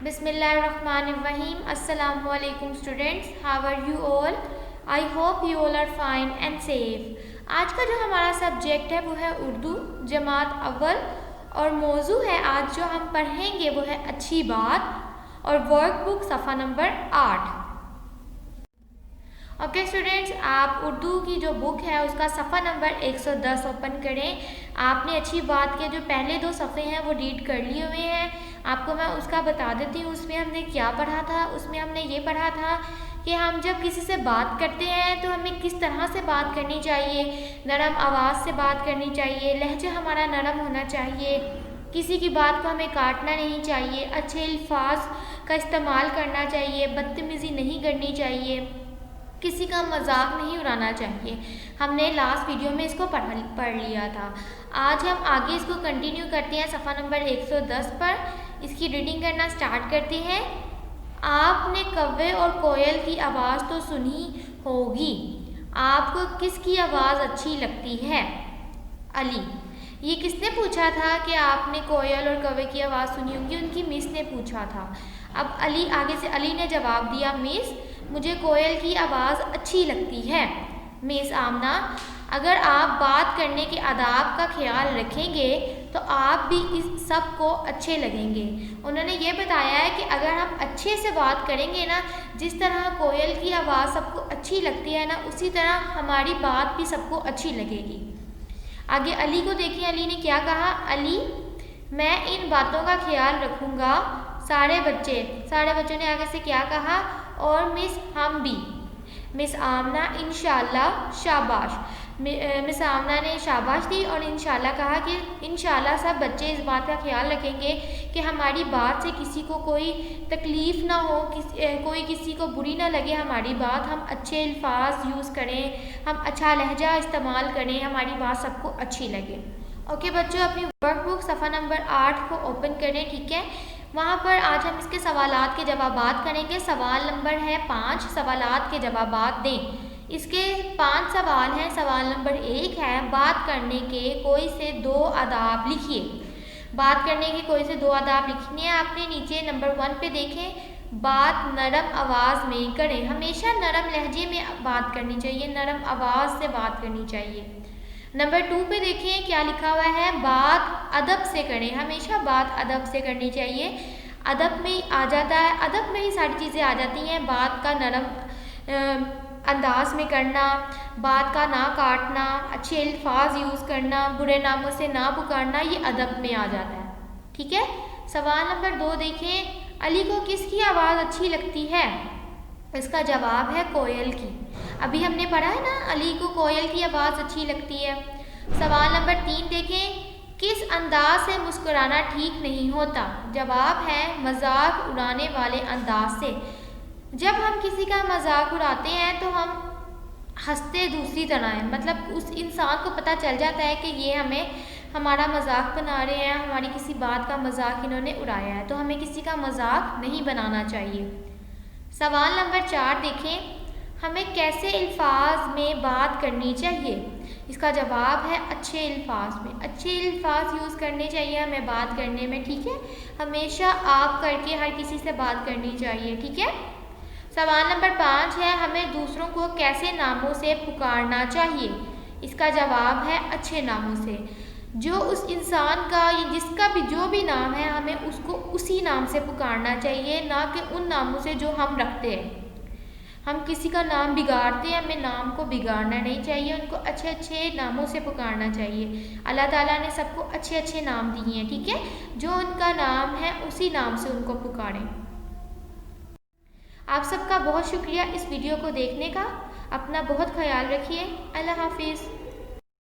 بسم اللہ الرحمن الرحیم. السلام علیکم students. How are you all? I hope you all are fine and safe. آج کا جو ہمارا سبجیکٹ ہے وہ ہے اردو جماعت اول، اور موضوع ہے آج جو ہم پڑھیں گے وہ ہے اچھی بات، اور ورک بک صفحہ نمبر 8. اوکے اسٹوڈینٹس، آپ اردو کی جو بک ہے اس کا صفحہ نمبر 110 اوپن کریں. آپ نے اچھی بات کے جو پہلے 2 صفحے ہیں وہ ریڈ کر لیے ہوئے ہیں. آپ کو میں اس کا بتا دیتی ہوں اس میں ہم نے کیا پڑھا تھا. اس میں ہم نے یہ پڑھا تھا کہ ہم جب کسی سے بات کرتے ہیں تو ہمیں کس طرح سے بات کرنی چاہیے. نرم آواز سے بات کرنی چاہیے، لہجہ ہمارا نرم ہونا چاہیے، کسی کی بات کو ہمیں کاٹنا نہیں چاہیے، اچھے الفاظ کا استعمال کرنا چاہیے، بدتمیزی نہیں کرنی چاہیے، کسی کا مذاق نہیں اڑانا چاہیے. ہم نے لاسٹ ویڈیو میں اس کو پڑھ لیا تھا. آج ہم آگے اس کو کنٹینیو کرتے ہیں صفحہ نمبر 110 پر. اس کی ریڈنگ کرنا سٹارٹ کرتے ہیں. آپ نے کوے اور کوئل کی آواز تو سنی ہوگی، آپ کو کس کی آواز اچھی لگتی ہے؟ علی. یہ کس نے پوچھا تھا کہ آپ نے کوئل اور کوے کی آواز سنی ہوگی؟ ان کی مس نے پوچھا تھا. اب علی آگے سے علی نے جواب دیا، مس مجھے کوئل کی آواز اچھی لگتی ہے. مس آمنہ، اگر آپ بات کرنے کے آداب کا خیال رکھیں گے تو آپ بھی اس سب کو اچھے لگیں گے. انہوں نے یہ بتایا ہے کہ اگر ہم اچھے سے بات کریں گے نا، جس طرح کوئل کی آواز سب کو اچھی لگتی ہے نا، اسی طرح ہماری بات بھی سب کو اچھی لگے گی. آگے علی کو دیکھیں، علی نے کیا کہا. علی، میں ان باتوں کا خیال رکھوں گا. سارے بچوں نے آگے سے کیا کہا؟ اور مس ہم بھی. مس آمنہ، انشاءاللہ، شاباش. مس آمنہ نے شاباش دی اور انشاءاللہ کہا کہ انشاءاللہ سب بچے اس بات کا خیال رکھیں گے کہ ہماری بات سے کسی کو کوئی تکلیف نہ ہو، کوئی کسی کو بری نہ لگے ہماری بات. ہم اچھے الفاظ یوز کریں، ہم اچھا لہجہ استعمال کریں، ہماری بات سب کو اچھی لگے. اوکے بچوں، اپنی ورک بک صفحہ نمبر 8 کو اوپن کریں. ٹھیک ہے، وہاں پر آج ہم اس کے سوالات کے جوابات کریں گے. سوال نمبر ہے 5، سوالات کے جوابات دیں. اس کے 5 سوال ہیں. سوال نمبر 1 ہے، بات کرنے کے کوئی سے 2 آداب لکھیے. بات کرنے کے کوئی سے 2 آداب لکھنے ہیں آپ نے. نیچے نمبر 1 پہ دیکھیں، بات نرم آواز میں کریں. ہمیشہ نرم لہجے میں بات کرنی چاہیے، نرم آواز سے بات کرنی چاہیے. نمبر 2 پہ دیکھیں کیا لکھا ہوا ہے، بات ادب سے کریں. ہمیشہ بات ادب سے کرنی چاہیے. ادب میں آ جاتا ہے، ادب میں ہی ساری چیزیں آ جاتی ہیں. بات کا نرم انداز میں کرنا، بات کا نہ کاٹنا، اچھے الفاظ یوز کرنا، برے ناموں سے نہ پکارنا، یہ ادب میں آ جاتا ہے. ٹھیک ہے. سوال نمبر 2 دیکھیں، علی کو کس کی آواز اچھی لگتی ہے؟ اس کا جواب ہے کوئل کی. ابھی ہم نے پڑھا ہے نا، علی کو کوئل کی آواز اچھی لگتی ہے. سوال نمبر 3 دیکھیں، کس انداز سے مسکرانا ٹھیک نہیں ہوتا؟ جواب ہے مذاق اڑانے والے انداز سے. جب ہم کسی کا مذاق اڑاتے ہیں تو ہم ہنستے دوسری طرح ہیں، مطلب اس انسان کو پتہ چل جاتا ہے کہ یہ ہمارا مذاق بنا رہے ہیں، ہماری کسی بات کا مذاق انہوں نے اڑایا ہے. تو ہمیں کسی کا مذاق نہیں بنانا چاہیے. سوال نمبر 4 دیکھیں، ہمیں کیسے الفاظ میں بات کرنی چاہیے؟ اس کا جواب ہے اچھے الفاظ میں. اچھے الفاظ یوز کرنے چاہیے ہمیں بات کرنے میں. ٹھیک ہے، ہمیشہ آپ کر کے ہر کسی سے بات کرنی چاہیے. ٹھیک ہے. سوال نمبر 5 ہے، ہمیں دوسروں کو کیسے ناموں سے پکارنا چاہیے؟ اس کا جواب ہے اچھے ناموں سے. جو اس انسان کا جس کا بھی جو بھی نام ہے، ہمیں اس کو اسی نام سے پکارنا چاہیے، نہ کہ ان ناموں سے جو ہم رکھتے ہیں. ہم کسی کا نام بگاڑتے ہیں، ہمیں نام کو بگاڑنا نہیں چاہیے، ان کو اچھے اچھے ناموں سے پکارنا چاہیے. اللہ تعالیٰ نے سب کو اچھے اچھے نام دیے ہیں. ٹھیک ہے، جو ان کا نام ہے اسی نام سے ان کو پکاریں. آپ سب کا بہت شکریہ اس ویڈیو کو دیکھنے کا. اپنا بہت خیال رکھیے. اللہ حافظ.